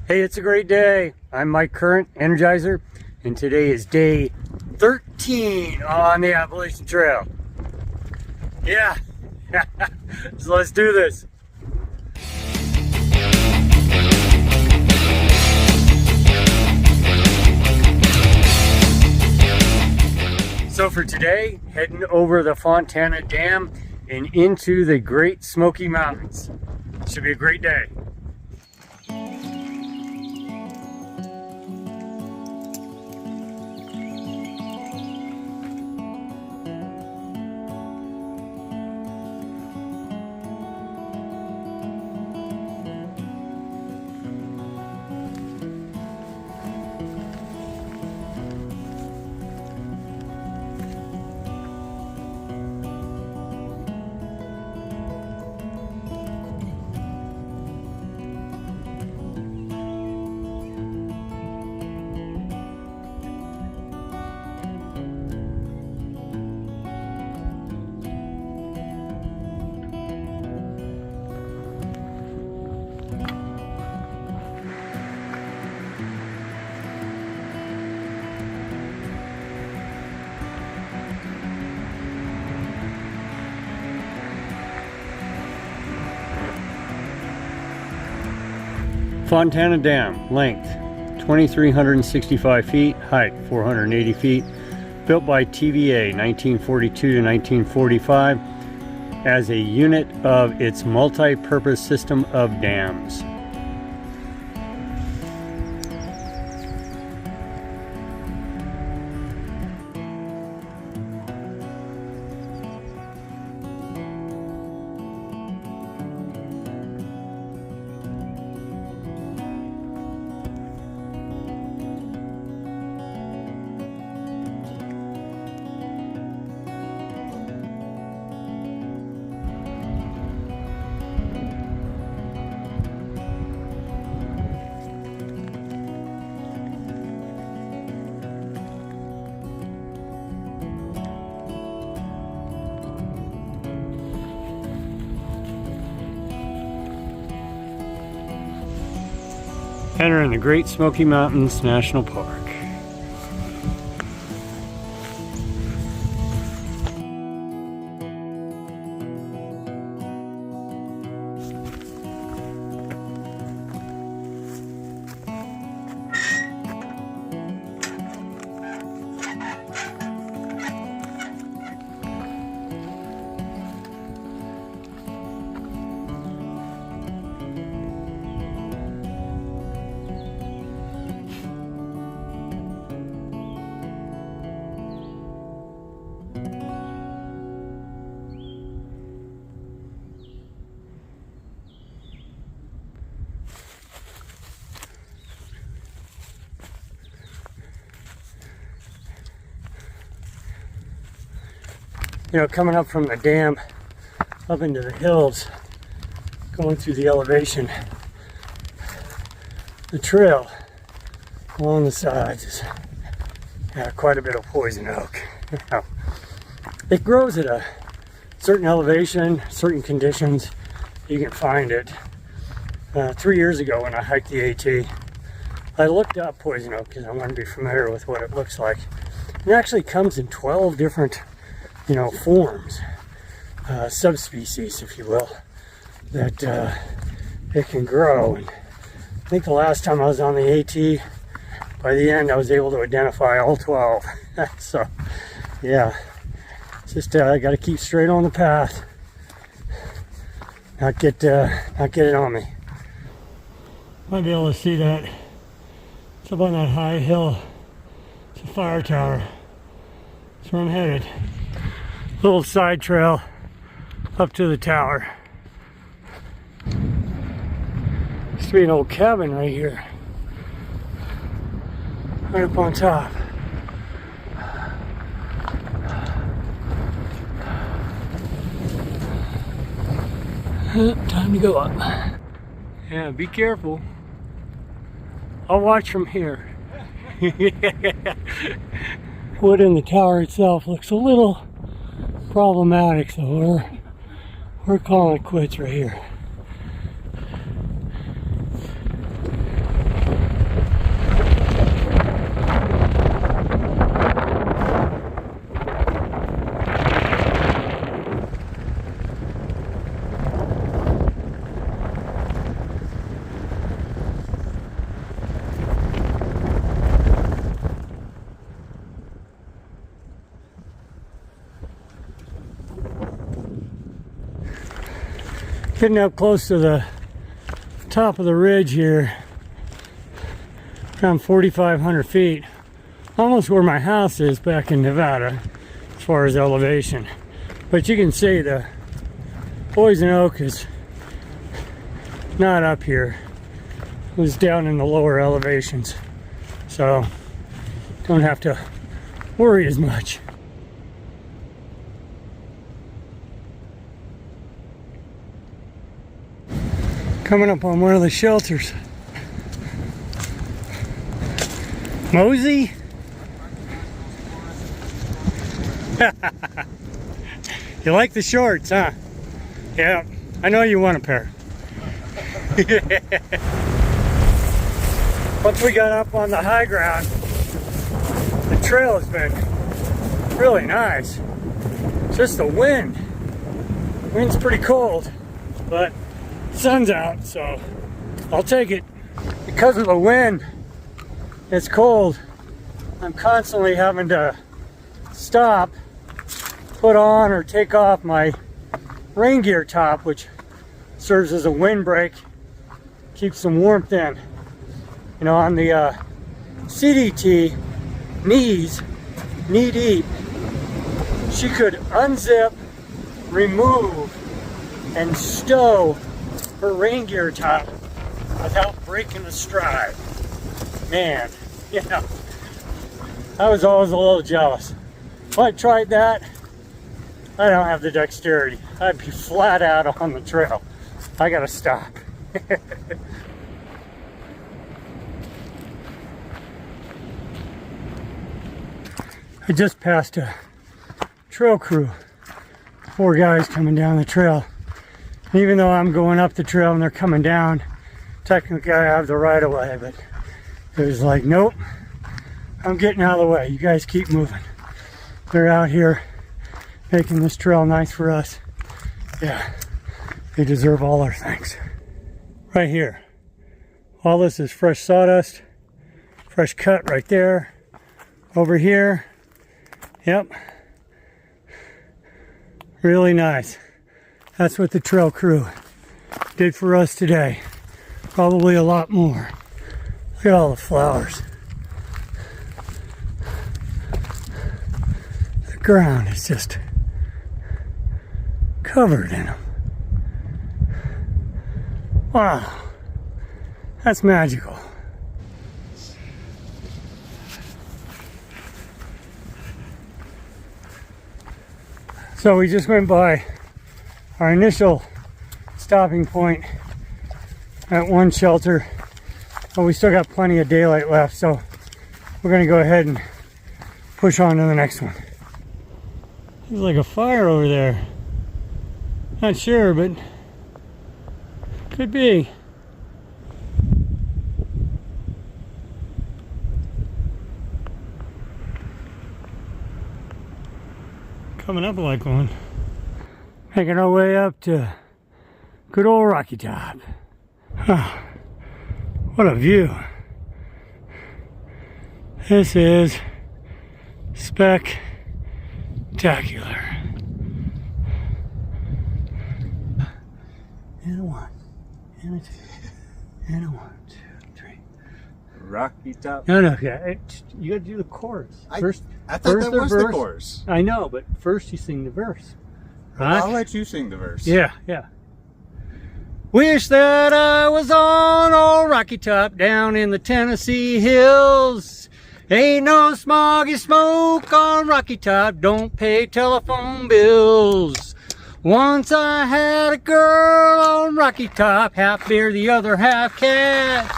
Hey, it's a great day. I'm Mike Current, Energizer, and today is day 13 on the Appalachian Trail. Yeah, so let's do this. So for today, heading over the Fontana Dam and into the Great Smoky Mountains. Should be a great day. Fontana Dam, length 2,365 feet, height 480 feet, built by TVA 1942 to 1945 as a unit of its multi-purpose system of dams. Entering the Great Smoky Mountains National Park. You know, coming up from the dam up into the hills, going through the elevation, the trail along the sides is quite a bit of poison oak. It grows at a certain elevation, certain conditions. You can find it. 3 years ago when I hiked the AT, I looked up poison oak because I wanted to be familiar with what it looks like. It actually comes in 12 different forms, subspecies, if you will, that it can grow. And I think the last time I was on the AT, by the end I was able to identify all 12. So yeah, it's just I got to keep straight on the path, not get it on me. Might be able to see that. It's up on that high hill. It's a fire tower. That's where I'm headed. Little side trail up to the tower. Used to be an old cabin right here, right up on top. Time to go up. Yeah, be careful. I'll watch from here. Wood in the tower itself looks a little problematic, so we're calling it quits right here. Getting up close to the top of the ridge here, around 4,500 feet, almost where my house is back in Nevada as far as elevation. But you can see the poison oak is not up here. It was down in the lower elevations, so don't have to worry as much. Coming up on one of the shelters. Mosey? You like the shorts, huh? Yeah, I know you want a pair. Once we got up on the high ground, the trail has been really nice. Just the wind. Wind's pretty cold, but sun's out, so I'll take it. Because of the wind, it's cold. I'm constantly having to stop, put on or take off my rain gear top, which serves as a windbreak, keeps some warmth in. You know, on the CDT, knees, knee deep, she could unzip, remove, and stow her rain gear top without breaking a stride. Man, you know, I was always a little jealous. If I tried that, I don't have the dexterity. I'd be flat out on the trail. I gotta stop. I just passed a trail crew. 4 guys coming down the trail. And even though I'm going up the trail and they're coming down, technically I have the right of way, but it was like, nope, I'm getting out of the way. You guys keep moving. They're out here making this trail nice for us. Yeah, they deserve all our thanks. Right here. All this is fresh sawdust, fresh cut right there. Over here, yep, really nice. That's what the trail crew did for us today. Probably a lot more. Look at all the flowers. The ground is just covered in them. Wow, that's magical. So we just went by our initial stopping point at one shelter, but we still got plenty of daylight left, so we're going to go ahead and push on to the next one. There's like a fire over there. Not sure, but could be. Coming up like one. Making our way up to good old Rocky Top. Oh, what a view. This is spectacular. And a 1, and a 2, and a 1, 2, 3. Rocky Top. No, yeah, you got to do the chorus first. I thought that was the chorus. I know, but first you sing the verse. Right? I'll let you sing the verse. Yeah. Wish that I was on old Rocky Top down in the Tennessee hills. Ain't no smoggy smoke on Rocky Top, don't pay telephone bills. Once I had a girl on Rocky Top, half bear, the other half cat.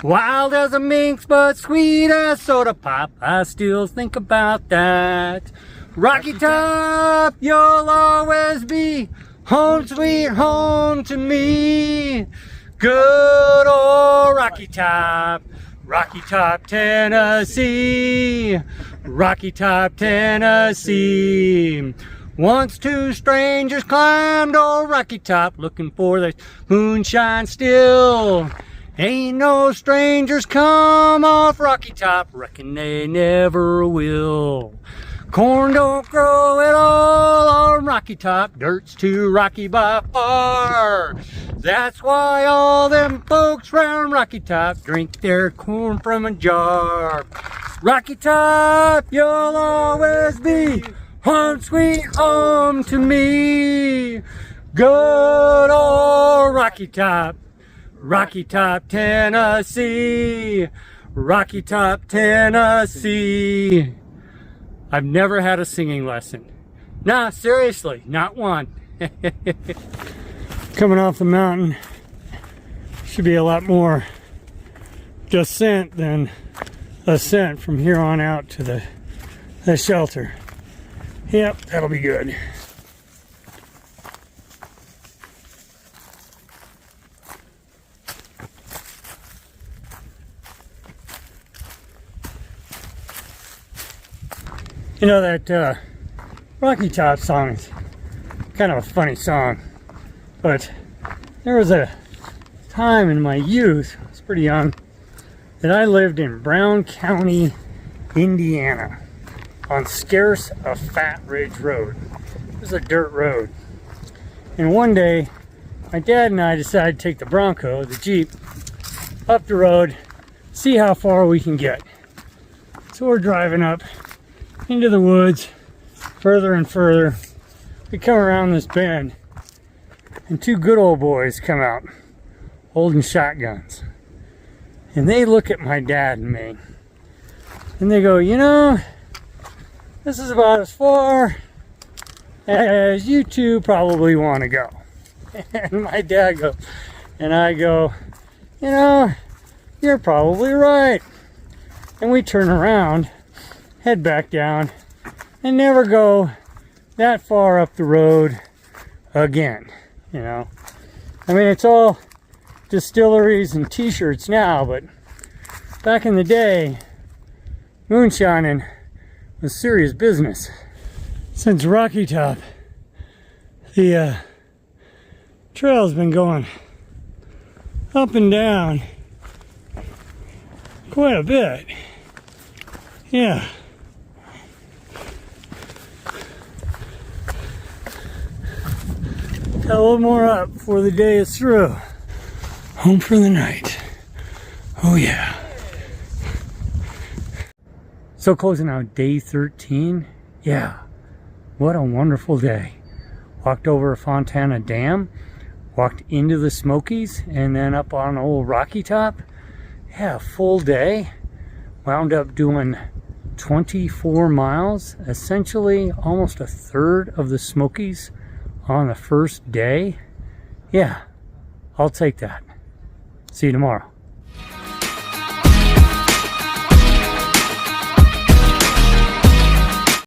Wild as a minx, but sweet as soda pop. I still think about that. Rocky Top, you'll always be home sweet home to me. Good old Rocky Top, Tennessee. Rocky Top, Tennessee. Once 2 strangers climbed old Rocky Top, looking for the moonshine still. Ain't no strangers come off Rocky Top, reckon they never will. Corn don't grow at all on Rocky Top. Dirt's too rocky by far. That's why all them folks round Rocky Top drink their corn from a jar. Rocky Top, you'll always be home sweet home to me. Good old Rocky Top, Tennessee. Rocky Top, Tennessee. I've never had a singing lesson. Nah, seriously, not one. Coming off the mountain, should be a lot more descent than ascent from here on out to the shelter. Yep, that'll be good. You know, that Rocky Top song is kind of a funny song, but there was a time in my youth, I was pretty young, that I lived in Brown County, Indiana, on scarce a Fat Ridge Road. It was a dirt road. And one day, my dad and I decided to take the Bronco, the Jeep, up the road, see how far we can get. So we're driving up into the woods, further and further. We come around this bend, and two good old boys come out, holding shotguns. And they look at my dad and me, and they go, you know, this is about as far as you two probably want to go. And my dad goes, and I go, you know, you're probably right. And we turn around, head back down, and never go that far up the road again. You know, I mean, it's all distilleries and t-shirts now, but back in the day, moonshining was serious business. Since Rocky Top, the trail's been going up and down quite a bit. Yeah. Got a little more up before the day is through. Home for the night. Oh yeah. So closing out day 13. Yeah. What a wonderful day. Walked over Fontana Dam. Walked into the Smokies and then up on old Rocky Top. Yeah, full day. Wound up doing 24 miles. Essentially almost a third of the Smokies on the first day. Yeah, I'll take that. See you tomorrow.